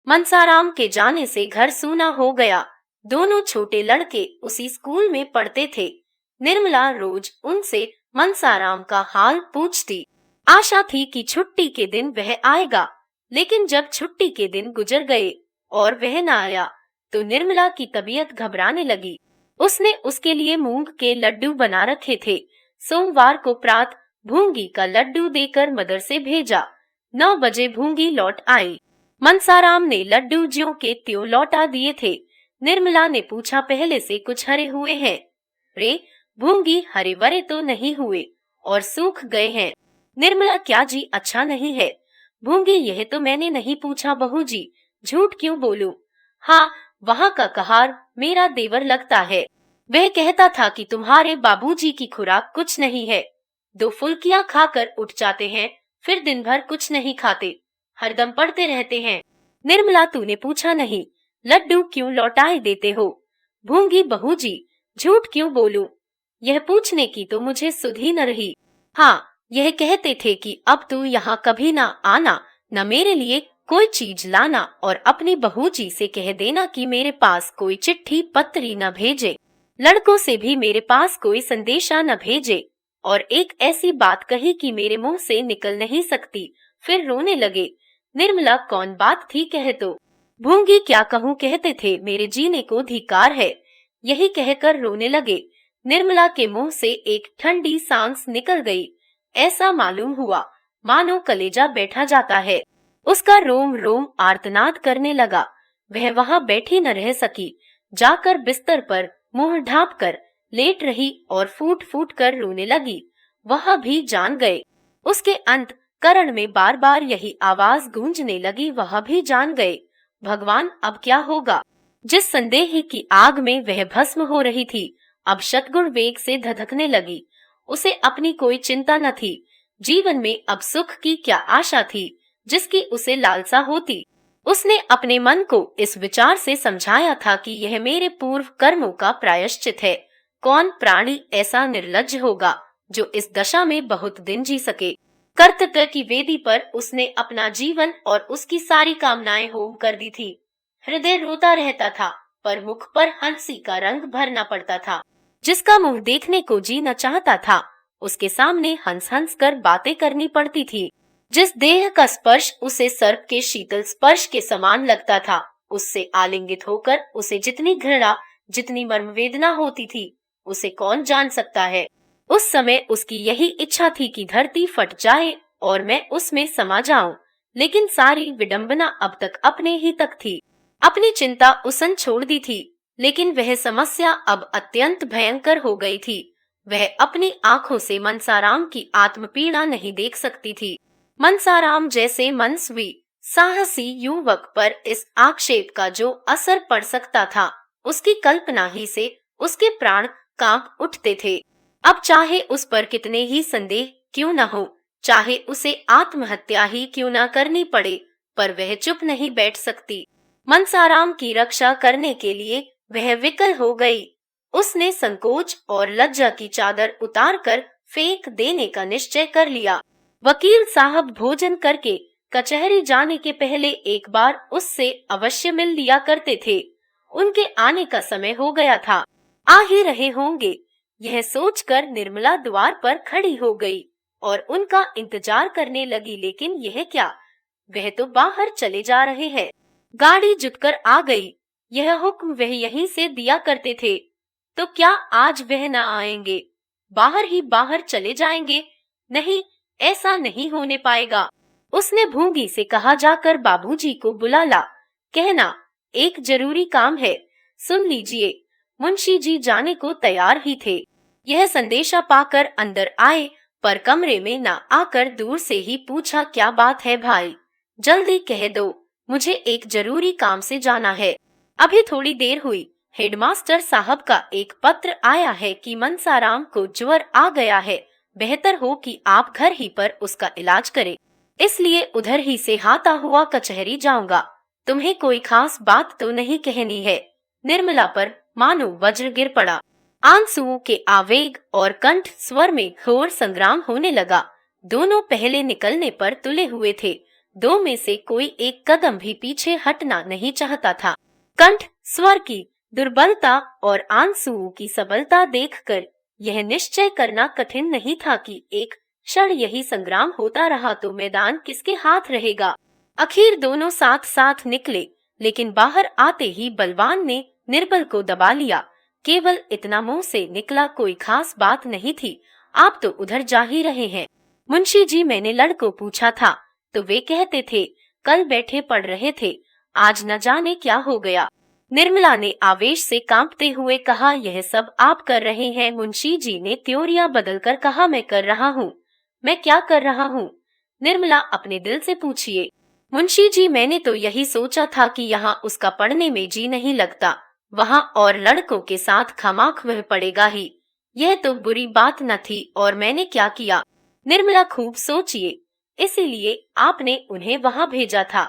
मनसाराम के जाने से घर सूना हो गया। दोनों छोटे लड़के उसी स्कूल में पढ़ते थे। निर्मला रोज उनसे मनसाराम का हाल पूछती। आशा थी कि छुट्टी के दिन वह आएगा, लेकिन जब छुट्टी के दिन गुजर गए और वह न आया तो निर्मला की तबीयत घबराने लगी। उसने उसके लिए मूंग के लड्डू बना रखे थे। सोमवार को प्रातः भूंगी का लड्डू देकर मदरसे भेजा। 9 बजे भूंगी लौट आई। मनसाराम ने लड्डू ज्यों के त्यों लौटा दिए थे। निर्मला ने पूछा, पहले से कुछ हरे हुए हैं? रे भूंगी, हरे वरे तो नहीं हुए और सूख गए हैं। निर्मला, क्या जी, अच्छा नहीं है? भूंगी, यह तो मैंने नहीं पूछा बहू जी, झूठ क्यों बोलूं? हाँ, वहाँ का कहार मेरा देवर लगता है। वह कहता था कि तुम्हारे बाबूजी की खुराक कुछ नहीं है, 2 फुल्कियां खाकर उठ जाते हैं, फिर दिन भर कुछ नहीं खाते, हरदम पढ़ते रहते हैं। निर्मला, तूने पूछा नहीं, लड्डू क्यों लौटाए देते हो? भूंगी, बहू जी, झूठ क्यों बोलूं? यह पूछने की तो मुझे सुध ही न रही। हाँ, यह कहते थे कि अब तू यहाँ कभी ना आना, न मेरे लिए कोई चीज लाना और अपनी बहू जी से कह देना कि मेरे पास कोई चिट्ठी पत्री न भेजे, लड़कों से भी मेरे पास कोई संदेशा न भेजे। और एक ऐसी बात कही कि मेरे मुंह से निकल नहीं सकती। फिर रोने लगे। निर्मला, कौन बात थी, कह तो। भूंगी, क्या कहूँ, कहते थे मेरे जीने को धिक्कार है। यही कहकर रोने लगे। निर्मला के मुंह से एक ठंडी सांस निकल गई। ऐसा मालूम हुआ मानो कलेजा बैठा जाता है। उसका रोम रोम आर्तनाद करने लगा। वह वहां बैठी न रह सकी। जाकर बिस्तर पर मुंह ढांप कर लेट रही और फूट फूट कर रोने लगी। वह भी जान गए। उसके अंत करण में बार बार यही आवाज गूंजने लगी, वह भी जान गए। भगवान, अब क्या होगा? जिस संदेह की आग में वह भस्म हो रही थी, अब शतगुण वेग से धधकने लगी। उसे अपनी कोई चिंता न थी। जीवन में अब सुख की क्या आशा थी जिसकी उसे लालसा होती? उसने अपने मन को इस विचार से समझाया था कि यह मेरे पूर्व कर्मों का प्रायश्चित है। कौन प्राणी ऐसा निर्लज्ज होगा जो इस दशा में बहुत दिन जी सके? कर्तव्य की वेदी पर उसने अपना जीवन और उसकी सारी कामनाएं होम कर दी थी। हृदय रोता रहता था, पर मुख पर हंसी का रंग भरना पड़ता था। जिसका मुंह देखने को जी न चाहता था, उसके सामने हंस हंस कर बातें करनी पड़ती थी। जिस देह का स्पर्श उसे सर्प के शीतल स्पर्श के समान लगता था, उससे आलिंगित होकर उसे जितनी घृणा, जितनी मर्म वेदना होती थी, उसे कौन जान सकता है। उस समय उसकी यही इच्छा थी कि धरती फट जाए और मैं उसमें समा जाऊं, लेकिन सारी विडंबना अब तक अपने ही तक थी। अपनी चिंता उसन छोड़ दी थी, लेकिन वह समस्या अब अत्यंत भयंकर हो गई थी। वह अपनी आंखों से मनसाराम की आत्मपीड़ा नहीं देख सकती थी। मनसाराम जैसे मनस्वी साहसी युवक पर इस आक्षेप का जो असर पड़ सकता था, उसकी कल्पना ही से उसके प्राण कांप उठते थे। अब चाहे उस पर कितने ही संदेह क्यों न हो, चाहे उसे आत्महत्या ही क्यों न करनी पड़े, पर वह चुप नहीं बैठ सकती। मनसाराम की रक्षा करने के लिए वह विकल हो गई। उसने संकोच और लज्जा की चादर उतारकर फेंक देने का निश्चय कर लिया। वकील साहब भोजन करके कचहरी जाने के पहले एक बार उससे अवश्य मिल लिया करते थे। उनके आने का समय हो गया था, आ ही रहे होंगे। यह सोचकर निर्मला द्वार पर खड़ी हो गई और उनका इंतजार करने लगी, लेकिन यह क्या, वह तो बाहर चले जा रहे हैं। गाड़ी जुटकर आ गई। यह हुक्म वह यहीं से दिया करते थे, तो क्या आज वह न आएंगे? बाहर ही बाहर चले जाएंगे? नहीं, ऐसा नहीं होने पाएगा। उसने भूंगी से कहा, जाकर बाबूजी को बुला ला, कहना एक जरूरी काम है, सुन लीजिए। मुंशी जी जाने को तैयार ही थे। यह संदेशा पाकर अंदर आए, पर कमरे में न आकर दूर से ही पूछा, क्या बात है भाई, जल्दी कह दो, मुझे एक जरूरी काम से जाना है। अभी थोड़ी देर हुई, हेडमास्टर साहब का एक पत्र आया है कि मनसाराम को ज्वर आ गया है, बेहतर हो कि आप घर ही पर उसका इलाज करें, इसलिए उधर ही से हाथा हुआ कचहरी जाऊंगा। तुम्हें कोई खास बात तो नहीं कहनी है? निर्मला पर मानो वज्र गिर पड़ा। आंसुओं के आवेग और कंठ स्वर में घोर संग्राम होने लगा। दोनों पहले निकलने पर तुले हुए थे। दो में से कोई एक कदम भी पीछे हटना नहीं चाहता था। कंठ स्वर की दुर्बलता और आंसुओं की सबलता देखकर यह निश्चय करना कठिन नहीं था कि एक क्षण यही संग्राम होता रहा तो मैदान किसके हाथ रहेगा। आखिर दोनों साथ साथ निकले, लेकिन बाहर आते ही बलवान ने निर्बल को दबा लिया। केवल इतना मुंह से निकला, कोई खास बात नहीं थी, आप तो उधर जा ही रहे हैं। मुंशी जी, मैंने लड़को पूछा था तो वे कहते थे कल बैठे पढ़ रहे थे, आज न जाने क्या हो गया। निर्मला ने आवेश से कांपते हुए कहा, यह सब आप कर रहे हैं। मुंशी जी ने त्योरियां बदलकर कहा, मैं कर रहा हूँ। मैं क्या कर रहा हूँ? निर्मला, अपने दिल से पूछिए। मुंशी जी, मैंने तो यही सोचा था कि यहाँ उसका पढ़ने में जी नहीं लगता, वहाँ और लड़कों के साथ खामाख वह पड़ेगा ही। यह तो बुरी बात न थी, और मैंने क्या किया? निर्मला, खूब सोचिए, इसीलिए आपने उन्हें वहाँ भेजा था।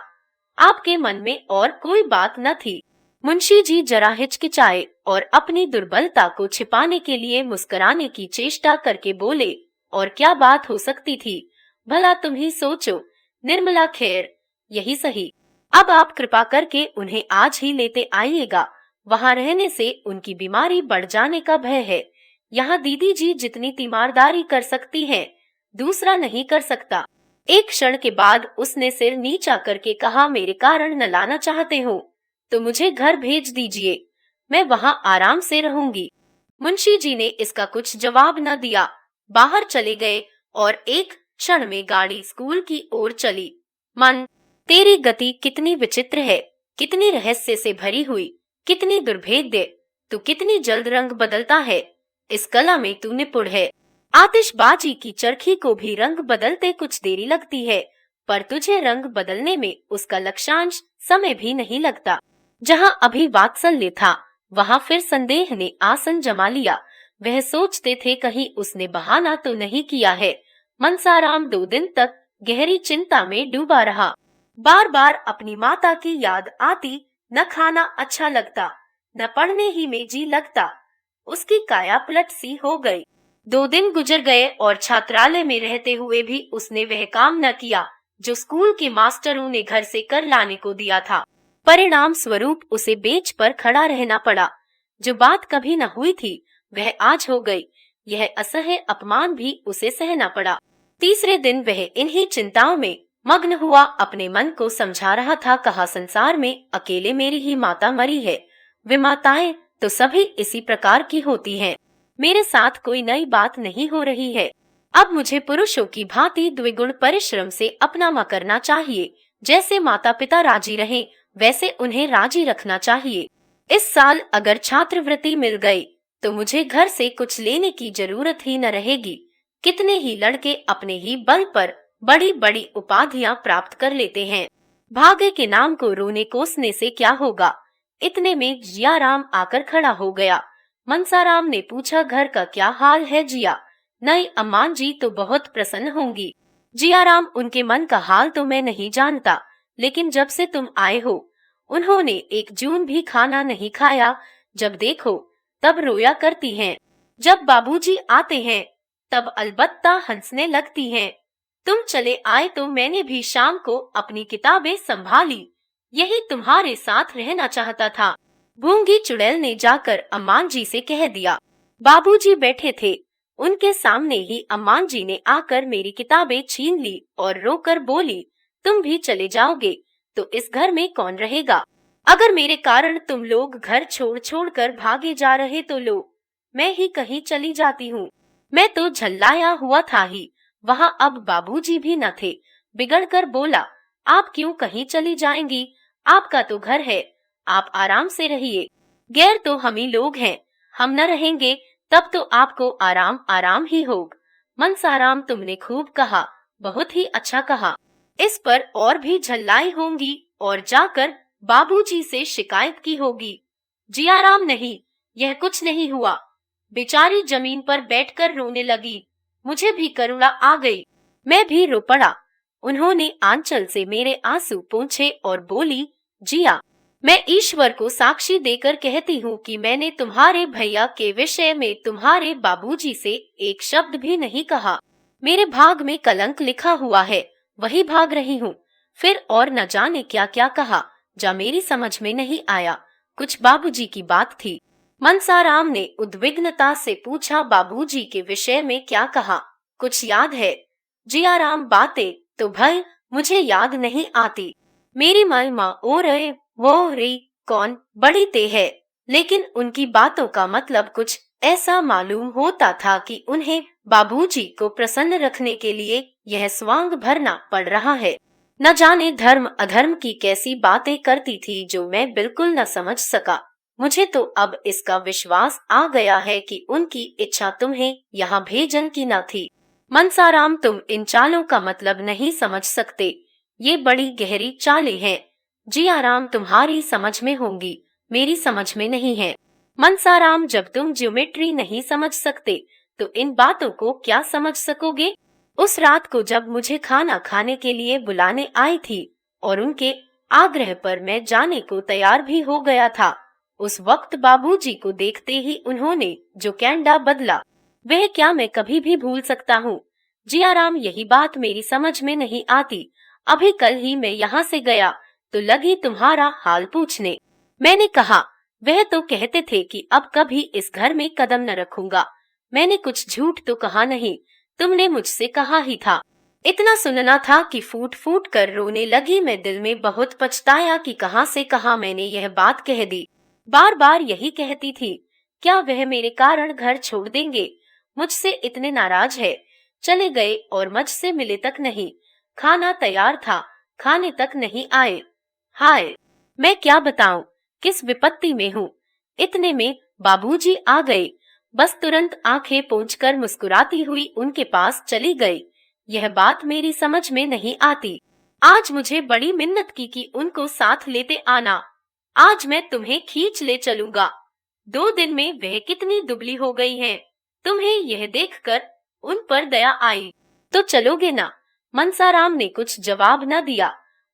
आपके मन में और कोई बात न थी। मुंशी जी जरा हिचकिचाए और अपनी दुर्बलता को छिपाने के लिए मुस्कुराने की चेष्टा करके बोले, और क्या बात हो सकती थी, भला तुम ही सोचो। निर्मला, खैर यही सही, अब आप कृपा करके उन्हें आज ही लेते आइएगा। वहाँ रहने से उनकी बीमारी बढ़ जाने का भय है। यहाँ दीदी जी जितनी तीमारदारी कर सकती हैं, दूसरा नहीं कर सकता। एक क्षण के बाद उसने सिर नीचा करके कहा, मेरे कारण न लाना चाहते हो तो मुझे घर भेज दीजिए, मैं वहाँ आराम से रहूंगी। मुंशी जी ने इसका कुछ जवाब न दिया, बाहर चले गए और एक क्षण में गाड़ी स्कूल की ओर चली। मन, तेरी गति कितनी विचित्र है, कितनी रहस्य से भरी हुई, कितनी दुर्भेद्य। तू कितनी जल्द रंग बदलता है, इस कला में तू निपुण है। आतिशबाजी की चरखी को भी रंग बदलते कुछ देरी लगती है, पर तुझे रंग बदलने में उसका लक्षांश समय भी नहीं लगता। जहाँ अभी वात्सल्य था, वहाँ फिर संदेह ने आसन जमा लिया। वह सोचते थे कहीं उसने बहाना तो नहीं किया है। मनसाराम 2 दिन तक गहरी चिंता में डूबा रहा। बार बार अपनी माता की याद आती, न खाना अच्छा लगता, न पढ़ने ही में जी लगता। उसकी काया पलट सी हो गई। 2 दिन गुजर गए और छात्रालय में रहते हुए भी उसने वह काम न किया जो स्कूल के मास्टरों ने घर से कर लाने को दिया था। परिणाम स्वरूप उसे बेंच पर खड़ा रहना पड़ा। जो बात कभी न हुई थी वह आज हो गई। यह असह्य अपमान भी उसे सहना पड़ा। तीसरे दिन वह इन्हीं चिंताओं में मग्न हुआ, अपने मन को समझा रहा था, कहा संसार में अकेले मेरी ही माता मरी है। वे माताएं तो सभी इसी प्रकार की होती हैं। मेरे साथ कोई नई बात नहीं हो रही है। अब मुझे पुरुषों की भांति द्विगुण परिश्रम से अपनामा करना चाहिए। जैसे माता पिता राजी रहे वैसे उन्हें राजी रखना चाहिए। इस साल अगर छात्रवृत्ति मिल गई तो मुझे घर से कुछ लेने की जरूरत ही न रहेगी। कितने ही लड़के अपने ही बल पर बड़ी बड़ी उपाधियां प्राप्त कर लेते हैं। भाग्य के नाम को रोने कोसने से क्या होगा। इतने में जियाराम आकर खड़ा हो गया। मनसाराम ने पूछा, घर का क्या हाल है जिया? नई अम्मान जी तो बहुत प्रसन्न होंगी। जियाराम, उनके मन का हाल तो मैं नहीं जानता, लेकिन जब से तुम आए हो उन्होंने एक जून भी खाना नहीं खाया। जब देखो तब रोया करती हैं। जब बाबूजी आते हैं तब अलबत्ता हंसने लगती हैं। तुम चले आए तो मैंने भी शाम को अपनी किताबें संभाली। यही तुम्हारे साथ रहना चाहता था। भूंगी चुड़ैल ने जाकर अम्मान जी से कह दिया। बाबूजी बैठे थे, उनके सामने ही अम्मान जी ने आकर मेरी किताबें छीन ली और रोकर बोली, तुम भी चले जाओगे तो इस घर में कौन रहेगा? अगर मेरे कारण तुम लोग घर छोड़ छोड़ कर भागे जा रहे तो लो, मैं ही कहीं चली जाती हूँ। मैं तो झल्लाया हुआ था ही। वहाँ अब बाबूजी भी न थे। बिगड़कर बोला, आप क्यों कहीं चली जाएंगी? आपका तो घर है, आप आराम से रहिए। गैर तो हम ही लोग हैं, हम न रहेंगे तब तो आपको आराम आराम ही होगा। मनसाराम, तुमने खूब कहा, बहुत ही अच्छा कहा। इस पर और भी झल्लाई होंगी और जाकर बाबूजी से शिकायत की होगी। जियाराम, नहीं, यह कुछ नहीं हुआ। बेचारी जमीन पर बैठकर रोने लगी। मुझे भी करुणा आ गई, मैं भी रो पड़ा। उन्होंने आंचल से मेरे आंसू पोंछे और बोली, जिया, मैं ईश्वर को साक्षी देकर कहती हूँ कि मैंने तुम्हारे भैया के विषय में तुम्हारे बाबूजी से एक शब्द भी नहीं कहा। मेरे भाग में कलंक लिखा हुआ है, वही भाग रही हूँ। फिर और न जाने क्या क्या कहा, जा मेरी समझ में नहीं आया। कुछ बाबूजी की बात थी। मनसाराम ने उद्विग्नता से पूछा, बाबूजी के विषय में क्या कहा, कुछ याद है? जियाराम, बातें तो भाई मुझे याद नहीं आती। मेरी माँ ओ रहे वो रे कौन बड़ी ते है, लेकिन उनकी बातों का मतलब कुछ ऐसा मालूम होता था कि उन्हें बाबूजी को प्रसन्न रखने के लिए यह स्वांग भरना पड़ रहा है। न जाने धर्म अधर्म की कैसी बातें करती थी जो मैं बिल्कुल न समझ सका। मुझे तो अब इसका विश्वास आ गया है कि उनकी इच्छा तुम्हें यहाँ भेजन की न थी। मनसाराम, तुम इन चालों का मतलब नहीं समझ सकते, ये बड़ी गहरी चालें हैं। जियाराम, तुम्हारी समझ में होंगी, मेरी समझ में नहीं है। मनसाराम, जब तुम ज्योमेट्री नहीं समझ सकते तो इन बातों को क्या समझ सकोगे? उस रात को जब मुझे खाना खाने के लिए बुलाने आई थी और उनके आग्रह पर मैं जाने को तैयार भी हो गया था, उस वक्त बाबूजी को देखते ही उन्होंने जो कैंडा बदला वह क्या मैं कभी भी भूल सकता हूँ? जियाराम, यही बात मेरी समझ में नहीं आती। अभी कल ही मैं यहाँ से गया तो लगी तुम्हारा हाल पूछने। मैंने कहा, वह तो कहते थे कि अब कभी इस घर में कदम न रखूंगा। मैंने कुछ झूठ तो कहा नहीं, तुमने मुझसे कहा ही था। इतना सुनना था कि फूट फूट कर रोने लगी। मैं दिल में बहुत पछताया कि कहाँ से कहाँ मैंने यह बात कह दी। बार बार यही कहती थी, क्या वह मेरे कारण घर छोड़ देंगे? मुझसे इतने नाराज है। चले गए और मुझसे मिले तक नहीं। खाना तैयार था, खाने तक नहीं आए। हाय, मैं क्या बताऊं किस विपत्ति में हूँ। इतने में बाबूजी आ गए। बस तुरंत आंखें पोंछकर मुस्कुराती हुई उनके पास चली गई। यह बात मेरी समझ में नहीं आती। आज मुझे बड़ी मिन्नत की कि उनको साथ लेते आना। आज मैं तुम्हें खींच ले चलूंगा। 2 दिन में वह कितनी दुबली हो गई हैं। तुम्हें यह देखकर उन पर दया आई। तो चलोगे ना? मनसाराम ने कुछ जवाब न दिया।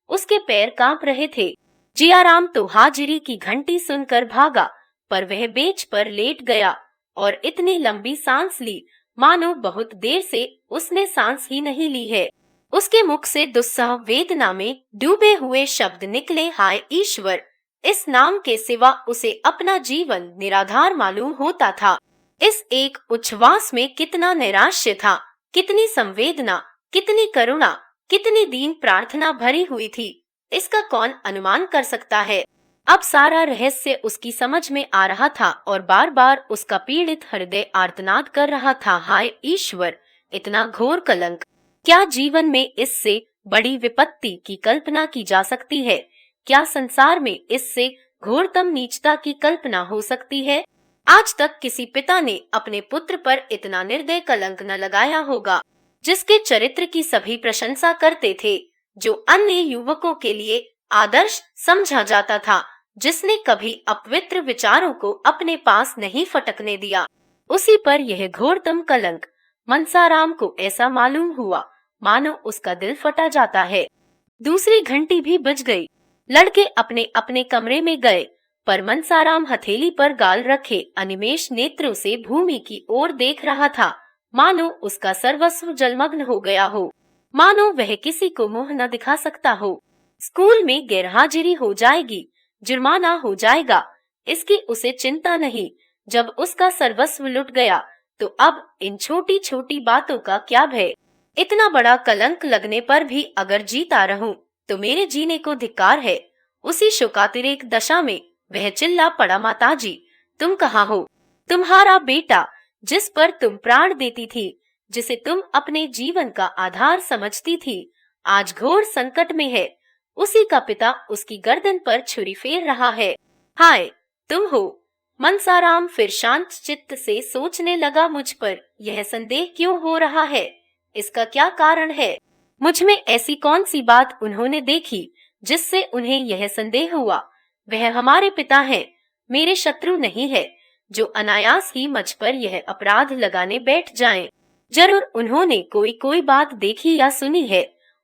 उसके पैर कांप रहे थे। जियाराम तो हाजिरी की घंटी सुनकर भागा, पर वह बेंच पर लेट गया और इतनी लंबी सांस ली मानो बहुत देर से उसने सांस ही नहीं ली है। उसके मुख से दुस्सह वेदना में डूबे हुए शब्द निकले, हाय ईश्वर! इस नाम के सिवा उसे अपना जीवन निराधार मालूम होता था। इस एक उच्छ्वास में कितना नैराश्य था, कितनी संवेदना, कितनी करुणा, कितनी दीन प्रार्थना भरी हुई थी, इसका कौन अनुमान कर सकता है? अब सारा रहस्य उसकी समझ में आ रहा था और बार बार उसका पीड़ित हृदय आर्तनाद कर रहा था, हाय ईश्वर! इतना घोर कलंक क्या जीवन में इससे बड़ी विपत्ति की कल्पना की जा सकती है? क्या संसार में इससे घोरतम नीचता की कल्पना हो सकती है? आज तक किसी पिता ने अपने पुत्र पर इतना निर्दय कलंक न लगाया होगा, जिसके चरित्र की सभी प्रशंसा करते थे, जो अन्य युवकों के लिए आदर्श समझा जाता था, जिसने कभी अपवित्र विचारों को अपने पास नहीं फटकने दिया, उसी पर यह घोरतम कलंक। मनसाराम को ऐसा मालूम हुआ मानो उसका दिल फटा जाता है। दूसरी घंटी भी बज गई। लड़के अपने अपने कमरे में गए, पर मनसाराम हथेली पर गाल रखे अनिमेष नेत्रों से भूमि की ओर देख रहा था, मानो उसका सर्वस्व जलमग्न हो गया हो, मानो वह किसी को मुंह न दिखा सकता हो। स्कूल में गैरहाजिरी हो जाएगी, जुर्माना हो जाएगा, इसकी उसे चिंता नहीं। जब उसका सर्वस्व लुट गया तो अब इन छोटी छोटी बातों का क्या भय? इतना बड़ा कलंक लगने पर भी अगर जीता रहूं तो मेरे जीने को धिक्कार है। उसी शोकातिरेक दशा में वह चिल्ला पड़ा, माताजी तुम कहाँ हो? तुम्हारा बेटा जिस पर तुम प्राण देती थी, जिसे तुम अपने जीवन का आधार समझती थी, आज घोर संकट में है। उसी का पिता उसकी गर्दन पर छुरी फेर रहा है। हाय, तुम हो? मनसाराम फिर शांत चित्त से सोचने लगा, मुझ पर यह संदेह क्यों हो रहा है? इसका क्या कारण है? मुझ में ऐसी कौन सी बात उन्होंने देखी जिससे उन्हें यह संदेह हुआ? वह हमारे पिता हैं, मेरे शत्रु नहीं है, जो अनायास ही मुझ पर यह अपराध लगाने बैठ जाएं। जरूर उन्होंने कोई बात देखी या सुनी है।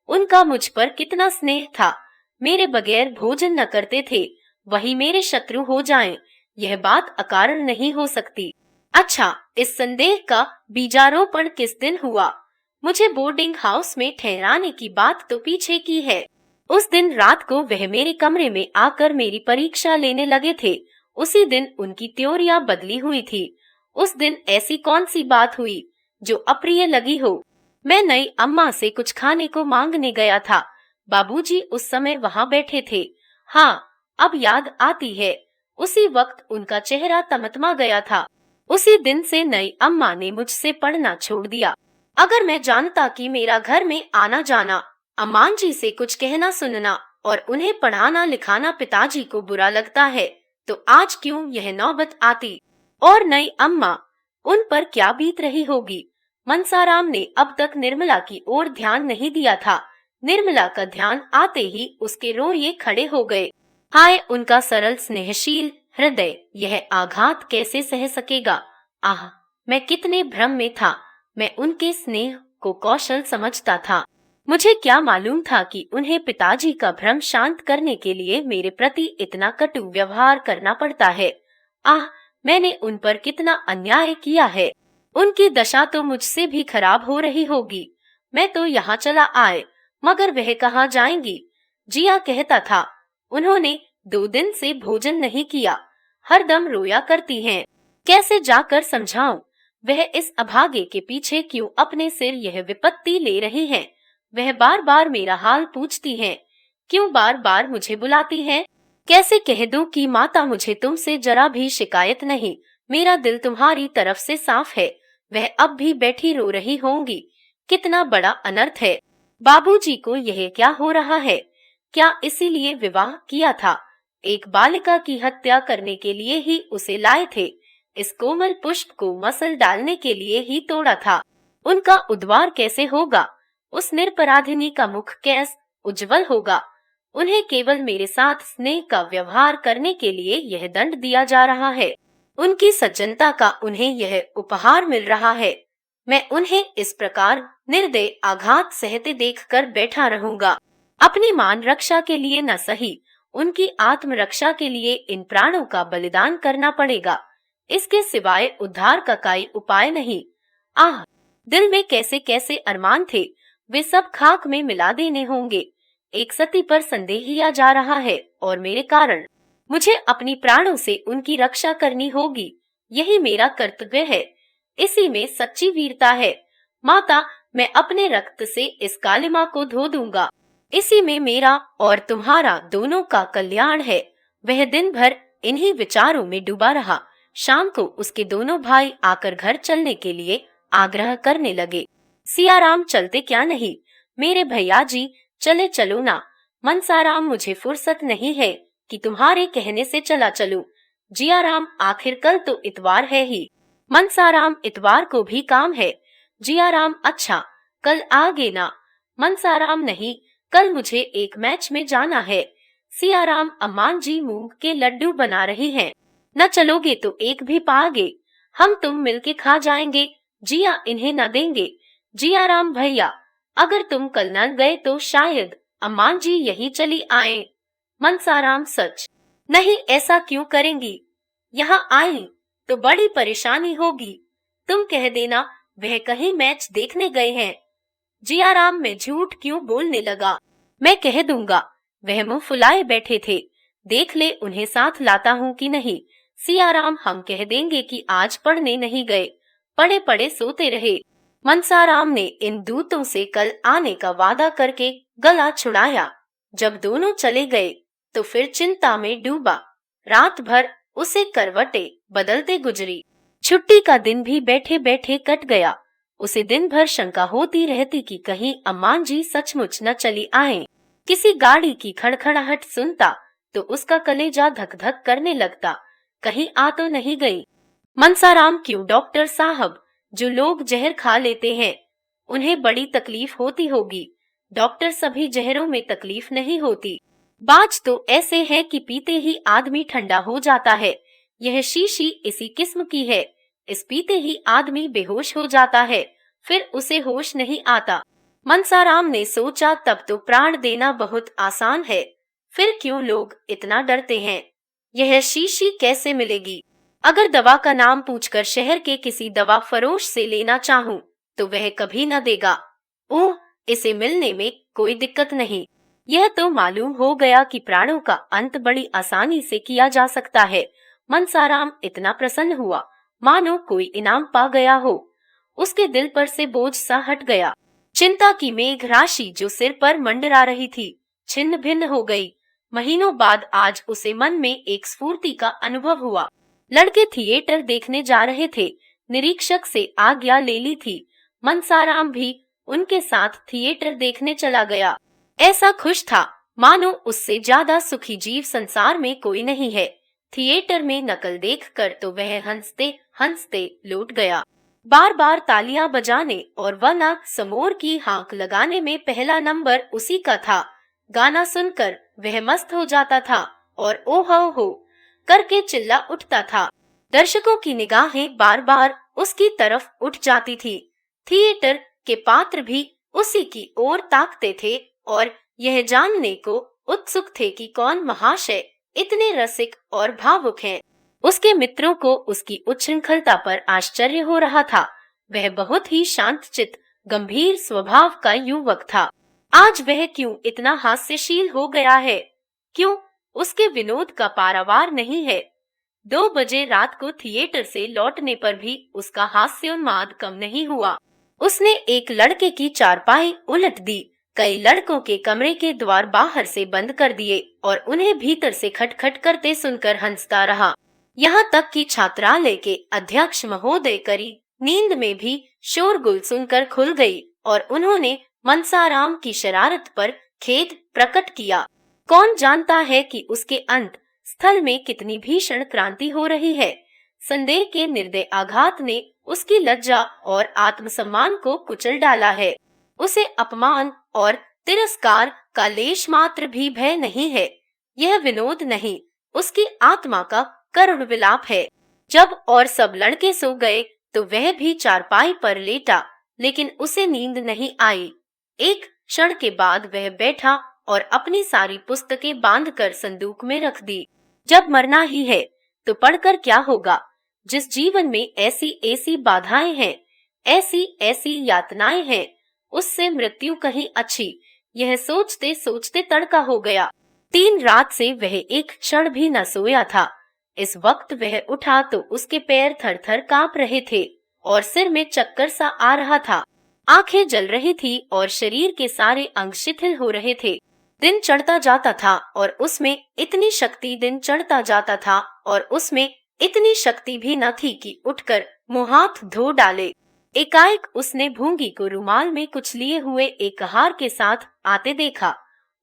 उनका मुझ पर कितना स्नेह था। मेरे बगैर भोजन न करते थे, वही मेरे शत्रु हो जाएं, यह बात अकारण नहीं हो सकती। अच्छा, इस संदेह का बीजारोपण किस दिन हुआ? मुझे बोर्डिंग हाउस में ठहराने की बात तो पीछे की है, उस दिन रात को वह मेरे कमरे में आकर मेरी परीक्षा लेने लगे थे। उसी दिन उनकी त्योरियां बदली हुई थी। उस दिन ऐसी कौन सी बात हुई जो अप्रिय लगी हो? मैं नई अम्मा से कुछ खाने को मांगने गया था। बाबूजी उस समय वहां बैठे थे। हाँ, अब याद आती है। उसी वक्त उनका चेहरा तमतमा गया था। उसी दिन से नई अम्मा ने मुझसे पढ़ना छोड़ दिया। अगर मैं जानता कि मेरा घर में आना जाना, अम्मान जी से कुछ कहना सुनना और उन्हें पढ़ाना लिखाना पिताजी को बुरा लगता है, तो आज क्यों यह नौबत आती? और नई अम्मा, उन पर क्या बीत रही होगी? मनसाराम ने अब तक निर्मला की ओर ध्यान नहीं दिया था। निर्मला का ध्यान आते ही उसके रोए खड़े हो गए। हाय, उनका सरल स्नेहशील हृदय यह आघात कैसे सह सकेगा? आह, मैं कितने भ्रम में था। मैं उनके स्नेह को कौशल समझता था। मुझे क्या मालूम था कि उन्हें पिताजी का भ्रम शांत करने के लिए मेरे प्रति इतना कटु व्यवहार करना पड़ता है। आह, मैंने उन पर कितना अन्याय किया है। उनकी दशा तो मुझसे भी खराब हो रही होगी। मैं तो यहाँ चला आए, मगर वह कहाँ जाएंगी? जिया कहता था, उन्होंने 2 दिन से भोजन नहीं किया, हरदम रोया करती हैं। कैसे जाकर समझाऊं? वह इस अभागे के पीछे क्यों अपने सिर यह विपत्ति ले रही हैं? वह बार बार मेरा हाल पूछती हैं, क्यों बार बार मुझे बुलाती हैं? कैसे कह दूं कि माता, मुझे तुमसे जरा भी शिकायत नहीं, मेरा दिल तुम्हारी तरफ से साफ है। वह अब भी बैठी रो रही होंगी। कितना बड़ा अनर्थ है। बाबूजी को यह क्या हो रहा है? क्या इसीलिए विवाह किया था? एक बालिका की हत्या करने के लिए ही उसे लाए थे। इस कोमल पुष्प को मसल डालने के लिए ही तोड़ा था। उनका उद्धार कैसे होगा? उस निरपराधिनी का मुख कैसे उज्जवल होगा? उन्हें केवल मेरे साथ स्नेह का व्यवहार करने के लिए यह दंड दिया जा रहा है। उनकी सज्जनता का उन्हें यह उपहार मिल रहा है। मैं उन्हें इस प्रकार निर्दय आघात सहते देखकर बैठा रहूंगा। अपनी मान रक्षा के लिए न सही, उनकी आत्म रक्षा के लिए इन प्राणों का बलिदान करना पड़ेगा। इसके सिवाय उद्धार का कोई उपाय नहीं। आह, दिल में कैसे कैसे अरमान थे, वे सब खाक में मिला देने होंगे। एक सती पर संदेह किया जा रहा है और मेरे कारण मुझे अपनी प्राणों से उनकी रक्षा करनी होगी। यही मेरा कर्तव्य है। इसी में सच्ची वीरता है। माता, मैं अपने रक्त से इस कालिमा को धो दूंगा। इसी में मेरा और तुम्हारा दोनों का कल्याण है। वह दिन भर इन्हीं विचारों में डूबा रहा। शाम को उसके दोनों भाई आकर घर चलने के लिए आग्रह करने लगे। सियाराम, चलते क्या नहीं? मेरे भैया जी, चले चलो ना। मनसाराम, मुझे फुर्सत नहीं है कि तुम्हारे कहने से चला चलूं। जियाराम, आखिर कल तो इतवार है ही। मनसाराम, इतवार को भी काम है। जियाराम, अच्छा, कल आगे ना। मनसाराम, नहीं, कल मुझे एक मैच में जाना है। सियाराम, अम्मान जी मूंग के लड्डू बना रही हैं, न चलोगे तो एक भी पाओगे। हम तुम मिलके खा जाएंगे। जिया, इन्हें न देंगे। जियाराम, भैया, अगर तुम कल न गए तो शायद अम्मान जी यही चली आए। मनसाराम, सच? नहीं, ऐसा क्यों करेंगी? यहाँ आई तो बड़ी परेशानी होगी। तुम कह देना वह कहीं मैच देखने गए हैं। जियाराम, मैं झूठ क्यों बोलने लगा? मैं कह दूंगा। वह मुंह फुलाए बैठे थे। देख ले उन्हें साथ लाता हूँ कि नहीं। सियाराम, हम कह देंगे कि आज पढ़ने नहीं गए, पड़े पड़े सोते रहे। मनसाराम ने इन दूतों से कल आने का वादा करके गला छुड़ाया। जब दोनों चले गए तो फिर चिंता में डूबा। रात भर उसे करवटें बदलते गुजरी। छुट्टी का दिन भी बैठे बैठे कट गया। उसे दिन भर शंका होती रहती कि कहीं अम्मान जी सचमुच न चली आए। किसी गाड़ी की खड़खड़ाहट सुनता तो उसका कलेजा धक धक करने लगता, कहीं आ तो नहीं गई। मनसाराम, क्यों डॉक्टर साहब, जो लोग जहर खा लेते हैं उन्हें बड़ी तकलीफ होती होगी। डॉक्टर, सभी जहरों में तकलीफ नहीं होती। बाज तो ऐसे है कि पीते ही आदमी ठंडा हो जाता है। यह शीशी इसी किस्म की है। इस पीते ही आदमी बेहोश हो जाता है, फिर उसे होश नहीं आता। मनसाराम ने सोचा, तब तो प्राण देना बहुत आसान है, फिर क्यों लोग इतना डरते हैं? यह शीशी कैसे मिलेगी? अगर दवा का नाम पूछकर शहर के किसी दवा फरोश से लेना चाहूं तो वह कभी न देगा। ओह, इसे मिलने में कोई दिक्कत नहीं। यह तो मालूम हो गया कि प्राणों का अंत बड़ी आसानी से किया जा सकता है। मनसाराम इतना प्रसन्न हुआ मानो कोई इनाम पा गया हो। उसके दिल पर से बोझ सा हट गया। चिंता की मेघ राशि जो सिर पर मंडरा रही थी छिन्न भिन्न हो गई। महीनों बाद आज उसे मन में एक स्फूर्ति का अनुभव हुआ। लड़के थिएटर देखने जा रहे थे। निरीक्षक से आज्ञा ले ली थी। मनसाराम भी उनके साथ थिएटर देखने चला गया। ऐसा खुश था मानो उससे ज्यादा सुखी जीव संसार में कोई नहीं है। थिएटर में नकल देखकर तो वह हंसते हंसते लौट गया। बार बार तालियां बजाने और वना समोर की हाँक लगाने में पहला नंबर उसी का था। गाना सुनकर वह मस्त हो जाता था और ओह हो करके चिल्ला उठता था। दर्शकों की निगाहें बार बार उसकी तरफ उठ जाती थी। थिएटर के पात्र भी उसी की ओर ताकते थे और यह जानने को उत्सुक थे कि कौन महाशय इतने रसिक और भावुक हैं। उसके मित्रों को उसकी उच्छृंखलता पर आश्चर्य हो रहा था। वह बहुत ही शांतचित्त गंभीर स्वभाव का युवक था। आज वह क्यों इतना हास्यशील हो गया है? क्यों उसके विनोद का पारावार नहीं है? 2 बजे रात को थिएटर से लौटने पर भी उसका हास्योन्माद कम नहीं हुआ। उसने एक लड़के की चारपाई उलट दी, कई लड़कों के कमरे के द्वार बाहर से बंद कर दिए और उन्हें भीतर से खटखट करते सुनकर हंसता रहा। यहाँ तक कि छात्रालय के अध्यक्ष महोदय करी नींद में भी शोरगुल सुनकर खुल गई और उन्होंने मनसाराम की शरारत पर खेद प्रकट किया। कौन जानता है कि उसके अंत स्थल में कितनी भीषण क्रांति हो रही है। संदेह के निर्दय आघात ने उसकी लज्जा और आत्मसम्मान को कुचल डाला है। उसे अपमान और तिरस्कार का लेश मात्र भी भय नहीं है। यह विनोद नहीं, उसकी आत्मा का करुण विलाप है। जब और सब लड़के सो गए तो वह भी चारपाई पर लेटा, लेकिन उसे नींद नहीं आई। एक क्षण के बाद वह बैठा और अपनी सारी पुस्तकें बांधकर संदूक में रख दी। जब मरना ही है तो पढ़कर क्या होगा? जिस जीवन में ऐसी ऐसी बाधाएं हैं, ऐसी ऐसी यातनाएं हैं, उससे मृत्यु कहीं अच्छी। यह सोचते सोचते तड़का हो गया। 3 रात से वह एक क्षण भी न सोया था। इस वक्त वह उठा तो उसके पैर थर-थर कांप रहे थे और सिर में चक्कर सा आ रहा था। आंखें जल रही थी और शरीर के सारे अंग शिथिल हो रहे थे। दिन चढ़ता जाता था और उसमें इतनी शक्ति भी न थी कि उठकर मुंह हाथ धो डाले। एकाएक उसने भूंगी को रुमाल में कुछ लिए हुए एक हार के साथ आते देखा।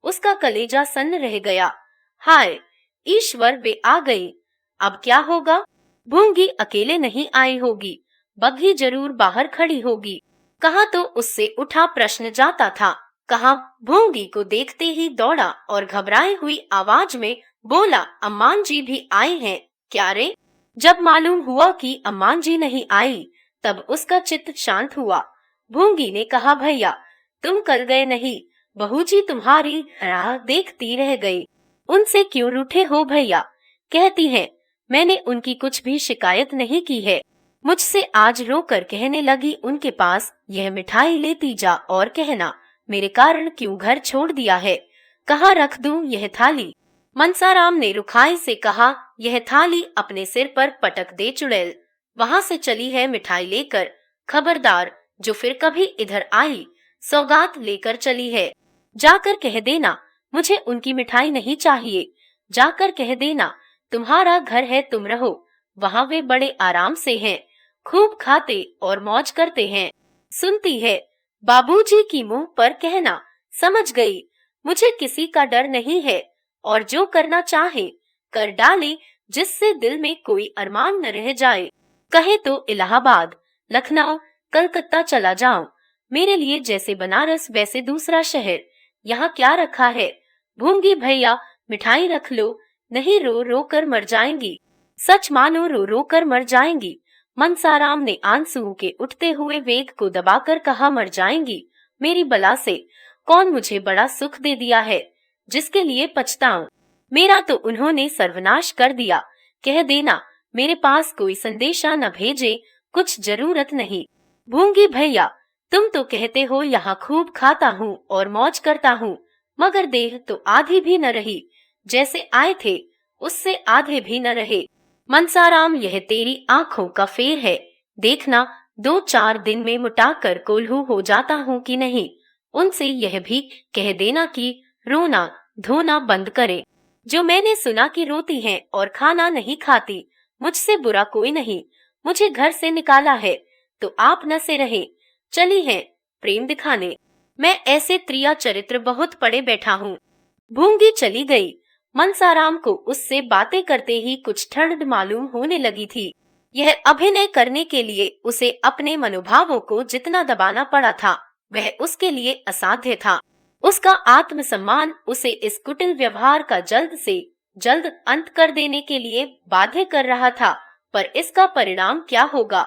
उसका कलेजा सन्न रह गया। हाय ईश्वर, वे आ गई। अब क्या होगा? भूंगी अकेले नहीं आई होगी, बग्घी जरूर बाहर खड़ी होगी। कहाँ तो उससे उठा प्रश्न जाता था, कहाँ भूंगी को देखते ही दौड़ा और घबराई हुई आवाज में बोला, अम्मान जी भी आए हैं क्या रे? जब मालूम हुआ कि अम्मान जी नहीं आई तब उसका चित्त शांत हुआ। भूंगी ने कहा, भैया तुम कल गए नहीं, बहू जी तुम्हारी राह देखती रह गई। उनसे क्यों रूठे हो भैया? कहती हैं मैंने उनकी कुछ भी शिकायत नहीं की है। मुझसे आज रोकर कहने लगी उनके पास यह मिठाई लेती जा और कहना मेरे कारण क्यों घर छोड़ दिया है। कहाँ रख दूं यह थाली? मनसाराम ने रुखाई से कहा, यह थाली अपने सिर पर पटक दे चुड़ैल। वहाँ से चली है मिठाई लेकर। खबरदार, जो फिर कभी इधर आई सौगात लेकर चली है। जाकर कह देना मुझे उनकी मिठाई नहीं चाहिए। जाकर कह देना तुम्हारा घर है, तुम रहो। वहाँ वे बड़े आराम से हैं, खूब खाते और मौज करते हैं। सुनती है? बाबूजी की मुंह पर कहना, समझ गई, मुझे किसी का डर नहीं है और जो करना चाहे कर डाले, जिससे दिल में कोई अरमान न रह जाए। कहे तो इलाहाबाद, लखनऊ, कलकत्ता चला जाऊं। मेरे लिए जैसे बनारस वैसे दूसरा शहर। यहाँ क्या रखा है? भूंगी भैया मिठाई रख लो, नहीं रो रो कर मर जाएंगी। सच मानो रो रो कर मर जाएंगी। मनसाराम ने आंसुओं के उठते हुए वेग को दबाकर कहा, मर जाएंगी मेरी बला से। कौन मुझे बड़ा सुख दे दिया है जिसके लिए पछताऊं? मेरा तो उन्होंने सर्वनाश कर दिया। कह देना मेरे पास कोई संदेशा न भेजे, कुछ जरूरत नहीं। भूंगी भैया तुम तो कहते हो यहाँ खूब खाता हूँ और मौज करता हूँ। मगर देह तो आधी भी न रही, जैसे आए थे उससे आधे भी न रहे। मनसाराम, यह तेरी आंखों का फेर है, देखना 2-4 दिन में मुटाकर कोल्हू हो जाता हूँ कि नहीं। उनसे यह भी कह देना कि रोना धोना बंद करे। जो मैंने सुना कि रोती हैं और खाना नहीं खाती, मुझसे बुरा कोई नहीं। मुझे घर से निकाला है तो आप न से रहे, चली हैं प्रेम दिखाने। मैं ऐसे त्रिया चरित्र बहुत पड़े बैठा हूँ। भूंगी चली गई। मनसाराम को उससे बातें करते ही कुछ ठंड मालूम होने लगी थी। यह अभिनय करने के लिए उसे अपने मनोभावों को जितना दबाना पड़ा था, वह उसके लिए असाध्य था। उसका आत्मसम्मान उसे इस कुटिल व्यवहार का जल्द से जल्द अंत कर देने के लिए बाध्य कर रहा था। पर इसका परिणाम क्या होगा?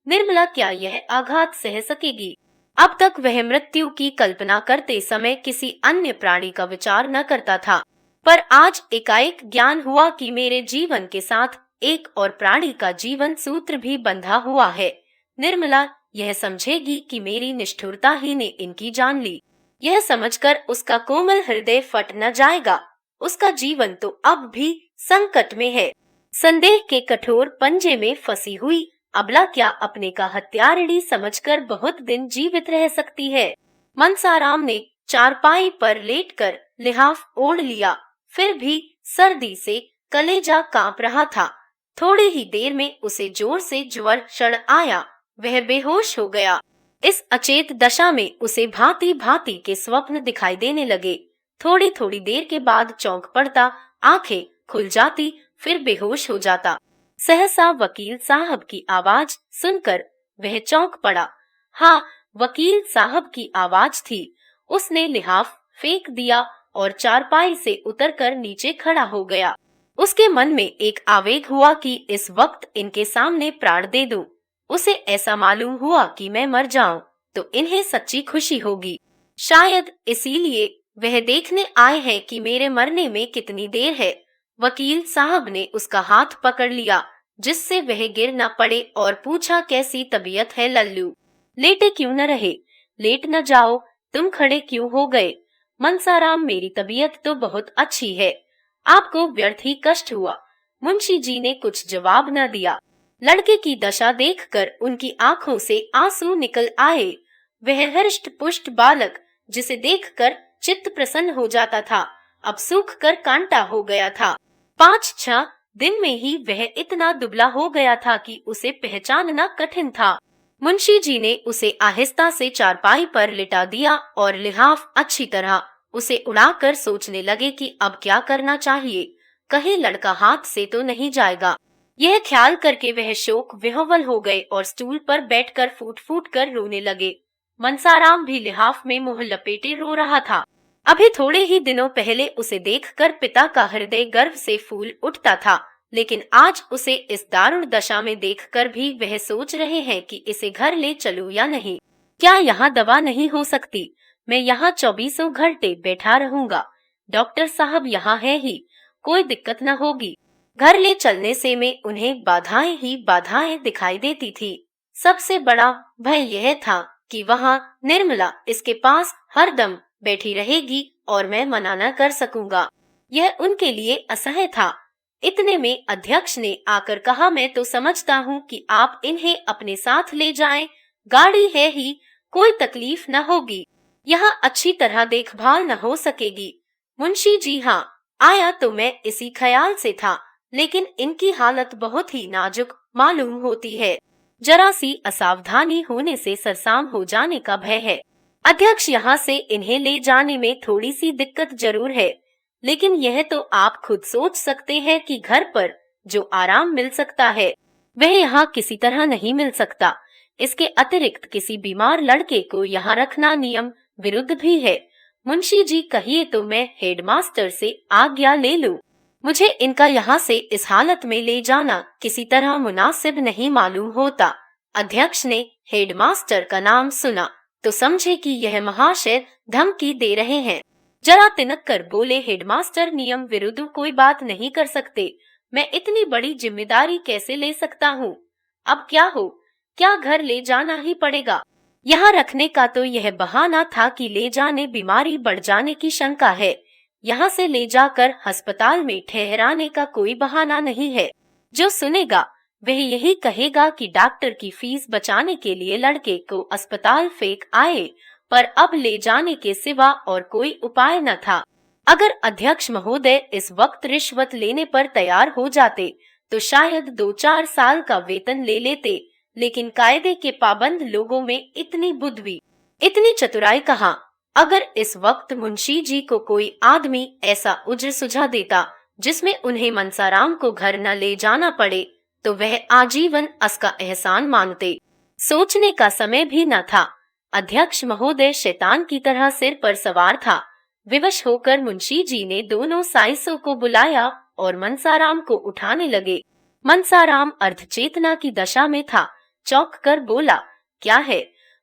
निर्मला क्या यह आघात सह सकेगी? अब तक वह मृत्यु की कल्पना करते समय किसी अन्य प्राणी का विचार न करता था, पर आज एकाएक ज्ञान हुआ कि मेरे जीवन के साथ एक और प्राणी का जीवन सूत्र भी बंधा हुआ है। निर्मला यह समझेगी कि मेरी निष्ठुरता ही ने इनकी जान ली। यह समझकर उसका कोमल हृदय फट न जाएगा। उसका जीवन तो अब भी संकट में है। संदेह के कठोर पंजे में फंसी हुई अबला क्या अपने का हत्यारड़ी समझकर बहुत दिन जीवित रह सकती है? मनसाराम ने चारपाई पर लेटकर लिहाफ ओढ़ लिया, फिर भी सर्दी से कलेजा कांप रहा था। थोड़ी ही देर में उसे जोर से ज्वर चढ़ आया, वह बेहोश हो गया। इस अचेत दशा में उसे भांति भांति के स्वप्न दिखाई देने लगे। थोड़ी थोड़ी देर के बाद चौंक पड़ता, आंखें खुल जाती, फिर बेहोश हो जाता। सहसा वकील साहब की आवाज सुनकर वह चौंक पड़ा। हाँ, वकील साहब की आवाज थी। उसने लिहाफ फेंक दिया और चारपाई से उतरकर नीचे खड़ा हो गया। उसके मन में एक आवेग हुआ कि इस वक्त इनके सामने प्राण दे दूं। उसे ऐसा मालूम हुआ कि मैं मर जाऊं तो इन्हें सच्ची खुशी होगी। शायद इसीलिए वह देखने आए हैं कि मेरे मरने में कितनी देर है। वकील साहब ने उसका हाथ पकड़ लिया जिससे वह गिर न पड़े और पूछा, कैसी तबीयत है लल्लू? लेटे क्यों न रहे? लेट न जाओ, तुम खड़े क्यों हो गए? मनसाराम, मेरी तबीयत तो बहुत अच्छी है, आपको व्यर्थ ही कष्ट हुआ। मुंशी जी ने कुछ जवाब न दिया। लड़के की दशा देखकर उनकी आंखों से आंसू निकल आए। वह हृष्ट पुष्ट बालक जिसे देखकर चित्त प्रसन्न हो जाता था, अब सूख कर कांटा हो गया था। 5-6 दिन में ही वह इतना दुबला हो गया था कि उसे पहचानना कठिन था। मुंशी जी ने उसे आहिस्ता से चारपाई पर लिटा दिया और लिहाफ अच्छी तरह उसे उड़ाकर सोचने लगे कि अब क्या करना चाहिए, कहीं लड़का हाथ से तो नहीं जाएगा। यह ख्याल करके वह शोक विह्वल हो गए और स्टूल पर बैठकर फूट फूट कर रोने लगे। मनसाराम भी लिहाफ में मुंह लपेटे रो रहा था। अभी थोड़े ही दिनों पहले उसे देखकर पिता का हृदय गर्व से फूल उठता था, लेकिन आज उसे इस दारुण दशा में देखकर भी वह सोच रहे हैं कि इसे घर ले चलूं या नहीं। क्या यहाँ दवा नहीं हो सकती? मैं यहाँ 24 घंटे बैठा रहूंगा। डॉक्टर साहब यहाँ है ही, कोई दिक्कत न होगी। घर ले चलने से में उन्हें बाधाएं ही बाधाएं दिखाई देती थी। सबसे बड़ा भय यह था कि वहाँ निर्मला इसके पास हरदम बैठी रहेगी और मैं मना न कर सकूंगा। यह उनके लिए असह्य था। इतने में अध्यक्ष ने आकर कहा, मैं तो समझता हूँ कि आप इन्हें अपने साथ ले जाएं, गाड़ी है ही, कोई तकलीफ न होगी। यहाँ अच्छी तरह देखभाल न हो सकेगी। मुंशी जी, हाँ आया तो मैं इसी ख्याल से था, लेकिन इनकी हालत बहुत ही नाजुक मालूम होती है। जरा सी असावधानी होने से सरसाम हो जाने का भय है। अध्यक्ष, यहाँ से इन्हें ले जाने में थोड़ी सी दिक्कत जरूर है, लेकिन यह तो आप खुद सोच सकते हैं कि घर पर जो आराम मिल सकता है वह यहाँ किसी तरह नहीं मिल सकता। इसके अतिरिक्त किसी बीमार लड़के को यहाँ रखना नियम विरुद्ध भी है। मुंशी जी, कहिए तो मैं हेडमास्टर से आज्ञा ले लूं। मुझे इनका यहाँ से इस हालत में ले जाना किसी तरह मुनासिब नहीं मालूम होता। अध्यक्ष ने हेडमास्टर का नाम सुना तो समझे कि यह महाशय धमकी दे रहे हैं। जरा तिनक कर बोले, हेडमास्टर नियम विरुद्ध कोई बात नहीं कर सकते। मैं इतनी बड़ी जिम्मेदारी कैसे ले सकता हूँ? अब क्या हो, क्या घर ले जाना ही पड़ेगा? यहाँ रखने का तो यह बहाना था कि ले जाने बीमारी बढ़ जाने की शंका है। यहाँ से ले जाकर अस्पताल में ठहराने का कोई बहाना नहीं है। जो सुनेगा वह यही कहेगा कि डॉक्टर की फीस बचाने के लिए लड़के को अस्पताल फेंक आए, पर अब ले जाने के सिवा और कोई उपाय न था। अगर अध्यक्ष महोदय इस वक्त रिश्वत लेने पर तैयार हो जाते तो शायद 2-4 साल का वेतन ले लेते, लेकिन कायदे के पाबंद लोगों में इतनी बुद्धि, इतनी चतुराई कहाँ। अगर इस वक्त मुंशी जी को कोई आदमी ऐसा उज्र सुझा देता जिसमें उन्हें मनसाराम को घर न ले जाना पड़े तो वह आजीवन उसका एहसान मानते। सोचने का समय भी न था। अध्यक्ष महोदय शैतान की तरह सिर पर सवार था। विवश होकर मुंशी जी ने दोनों साइसों को बुलाया और मनसाराम को उठाने लगे। मनसाराम अर्धचेतना की दशा में था। चौंक कर बोला, क्या है,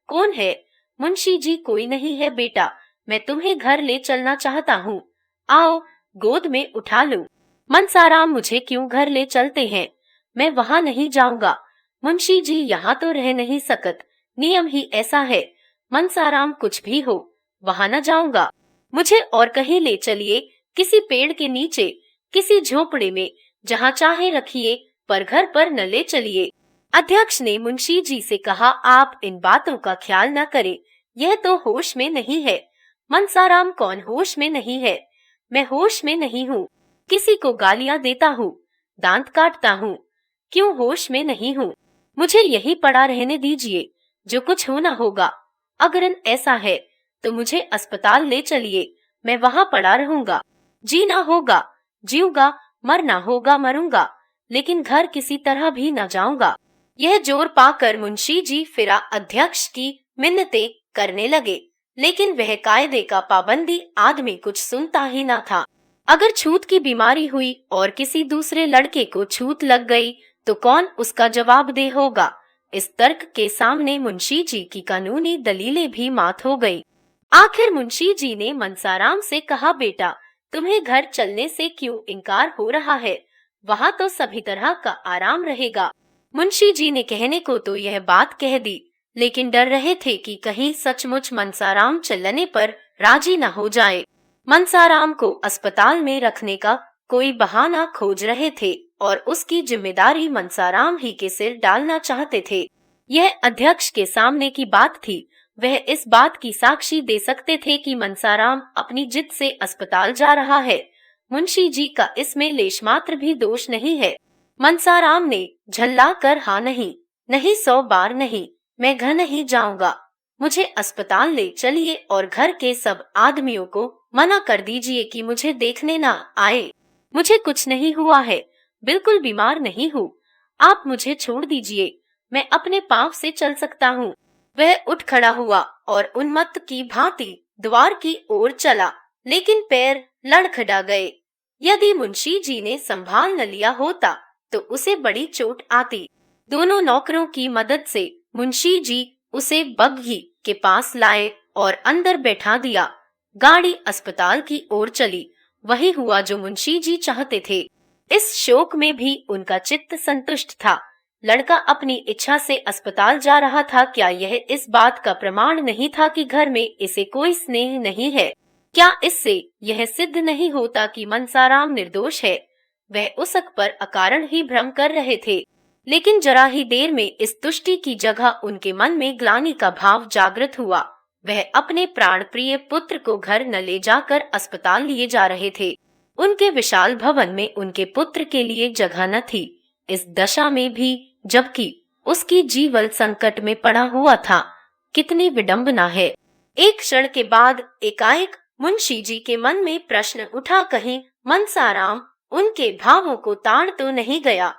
कौन है? मुंशी जी, कोई नहीं है बेटा, मैं तुम्हें घर ले चलना चाहता हूँ, आओ गोद में उठा लो। मनसाराम, मुझे क्यों घर ले चलते हैं? मैं वहाँ नहीं जाऊंगा। मुंशी जी, यहाँ तो रह नहीं सकत, नियम ही ऐसा है। मनसाराम, कुछ भी हो, वहाँ न जाऊंगा। मुझे और कहीं ले चलिए, किसी पेड़ के नीचे, किसी झोपड़े में, जहाँ चाहे रखिए, पर घर पर न ले चलिए। अध्यक्ष ने मुंशी जी से कहा, आप इन बातों का ख्याल न करें, यह तो होश में नहीं है। मनसाराम, कौन होश में नहीं है? मैं होश में नहीं हूँ। किसी को गालियां देता हूँ, दांत काटता हूँ, क्यों होश में नहीं हूँ? मुझे यही पड़ा रहने दीजिए, जो कुछ होना होगा। अगर ऐसा है तो मुझे अस्पताल ले चलिए, मैं वहाँ पड़ा रहूंगा। जीना होगा जीऊंगा, मरना होगा मरूंगा, लेकिन घर किसी तरह भी न जाऊंगा। यह जोर पाकर मुंशी जी फिर अध्यक्ष की मिन्नतें करने लगे, लेकिन वह कायदे का पाबंदी आदमी कुछ सुनता ही न था। अगर छूत की बीमारी हुई और किसी दूसरे लड़के को छूत लग गई तो कौन उसका जवाब दे होगा? इस तर्क के सामने मुंशी जी की कानूनी दलीलें भी मात हो गई। आखिर मुंशी जी ने मनसाराम से कहा, बेटा, तुम्हें घर चलने से क्यों इनकार हो रहा है? वहाँ तो सभी तरह का आराम रहेगा। मुंशी जी ने कहने को तो यह बात कह दी, लेकिन डर रहे थे कि कहीं सचमुच मनसाराम चलने पर राजी न हो जाए। मनसाराम को अस्पताल में रखने का कोई बहाना खोज रहे थे और उसकी जिम्मेदारी मनसाराम ही के सिर डालना चाहते थे। यह अध्यक्ष के सामने की बात थी। वह इस बात की साक्षी दे सकते थे कि मनसाराम अपनी जिद से अस्पताल जा रहा है। मुंशी जी का इसमें लेशमात्र भी दोष नहीं है। मनसाराम ने झल्ला कर, हाँ नहीं, नहीं, 100 बार नहीं, मैं घर नहीं जाऊंगा, मुझे अस्पताल ले चलिए और घर के सब आदमियों को मना कर दीजिए कि मुझे देखने ना आए। मुझे कुछ नहीं हुआ है, बिल्कुल बीमार नहीं हूँ, आप मुझे छोड़ दीजिए, मैं अपने पाँव से चल सकता हूँ। वह उठ खड़ा हुआ और उन्मत्त की भांति द्वार की ओर चला, लेकिन पैर लड़खड़ा गए। यदि मुंशी जी ने संभाल न लिया होता तो उसे बड़ी चोट आती। दोनों नौकरों की मदद से मुंशी जी उसे बग्घी के पास लाए और अंदर बैठा दिया। गाड़ी अस्पताल की ओर चली। वही हुआ जो मुंशी जी चाहते थे। इस शोक में भी उनका चित्त संतुष्ट था। लड़का अपनी इच्छा से अस्पताल जा रहा था। क्या यह इस बात का प्रमाण नहीं था कि घर में इसे कोई स्नेह नहीं है? क्या इससे यह सिद्ध नहीं होता कि मनसाराम निर्दोष है? वह उसक पर अकारण ही भ्रम कर रहे थे, लेकिन जरा ही देर में इस तुष्टि की जगह उनके मन में ग्लानि का भाव जागृत हुआ। वह अपने प्राण प्रिय पुत्र को घर न ले जाकर अस्पताल लिए जा रहे थे। उनके विशाल भवन में उनके पुत्र के लिए जगह न थी। इस दशा में भी, जबकि उसकी जीवन संकट में पड़ा हुआ था। कितनी विडंबना है। एक क्षण के बाद एकाएक मुंशी जी के मन में प्रश्न उठा, कहीं मनसाराम उनके भावों को ताड़ तो नहीं गया,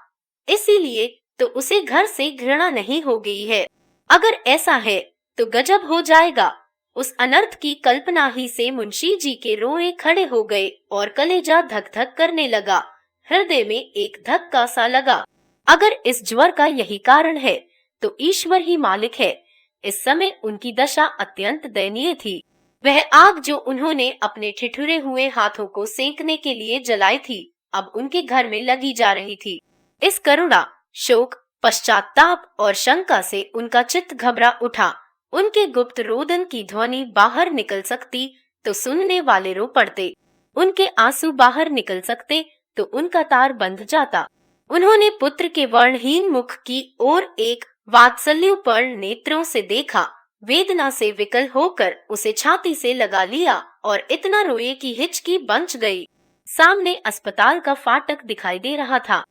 इसीलिए तो उसे घर से घृणा नहीं हो गई है। अगर ऐसा है तो गजब हो जाएगा। उस अनर्थ की कल्पना ही से मुंशी जी के रोए खड़े हो गए और कलेजा धक धक करने लगा। हृदय में एक धक्का सा लगा। अगर इस ज्वर का यही कारण है तो ईश्वर ही मालिक है। इस समय उनकी दशा अत्यंत दयनीय थी। वह आग जो उन्होंने अपने ठिठुरे हुए हाथों को सेंकने के लिए जलाई थी, अब उनके घर में लगी जा रही थी। इस करुणा, शोक, पश्चाताप और शंका से उनका चित्त घबरा उठा। उनके गुप्त रोदन की ध्वनि बाहर निकल सकती तो सुनने वाले रो पड़ते। उनके आंसू बाहर निकल सकते तो उनका तार बंध जाता। उन्होंने पुत्र के वर्णहीन मुख की ओर एक वात्सल्यपूर्ण नेत्रों से देखा, वेदना से विकल होकर उसे छाती से लगा लिया और इतना रोए कि हिचकी बंच गई। सामने अस्पताल का फाटक दिखाई दे रहा था।